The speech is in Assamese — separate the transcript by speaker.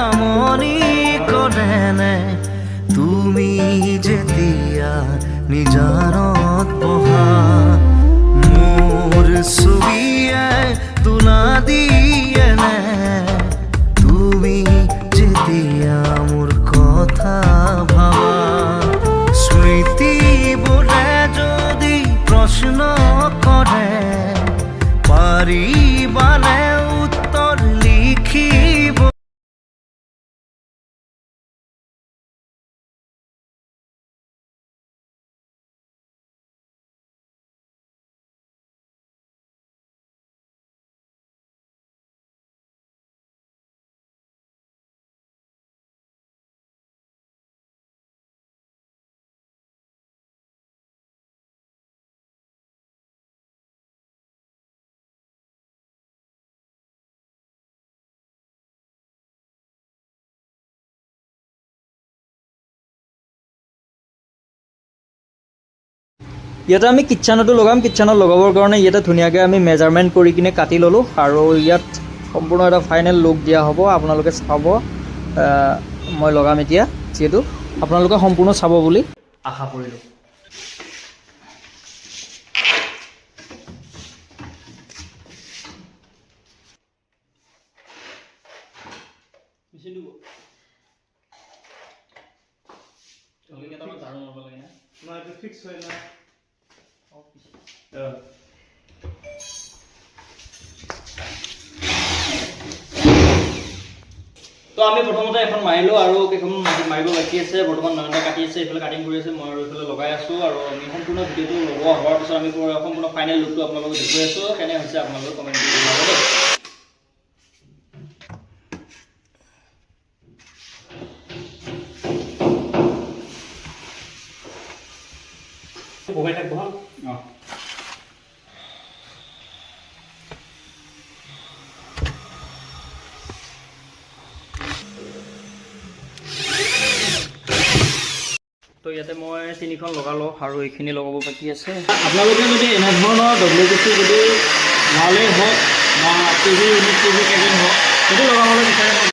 Speaker 1: আমনি কৰেনে তুমি যেতিয়া নিজানত বহা মোৰ ছবিয়ে তোলা দিয়েনে তুমি যেতিয়া মোৰ কথা ভাবা স্মৃতিবোৰে যদি প্ৰশ্ন কৰে পাৰিবানে উত্তৰ লিখিব
Speaker 2: ইয়াতে আমি কিটচেনতো লগাম কিটচেনত লগাবৰ কাৰণে ইয়াতে ধুনীয়াকৈ আমি মেজাৰমেণ্ট কৰি কিনে কাটি ল'লোঁ আৰু ইয়াত সম্পূৰ্ণ এটা ফাইনেল লুক দিয়া হ'ব আপোনালোকে চাব মই লগাম এতিয়া যিহেতু আপোনালোকে সম্পূৰ্ণ চাব বুলি আশা কৰিলোঁ তো আমি প্ৰথমতে এখন মাৰিলোঁ আৰু কেইখনমান মাৰিব বাকী আছে বৰ্তমান নয়নদা কাটি আছে এইফালে কাটিং কৰি আছে মই আৰু এইফালে লগাই আছোঁ আৰু আমি সম্পূৰ্ণ ভিডিঅ'টো লগোৱা হোৱাৰ পিছত আমি সম্পূৰ্ণ ফাইনেল লুকটো আপোনালোকক দেখুৱাই আছোঁ কেনে হৈছে আপোনালোকে কমেণ্ট কৰি জনাব দেই বগাই থাকব হা অঁ তো ইয়াতে মই তিনিখন লগালোঁ আৰু এইখিনি লগাব বাকী আছে আপোনালোকে যদি এনেধৰণৰ WPC যদি ৱালেই হওক বা টিভি ইউনিট টিভি কেবিন হওক সেইটো লগাবলৈ বিচাৰে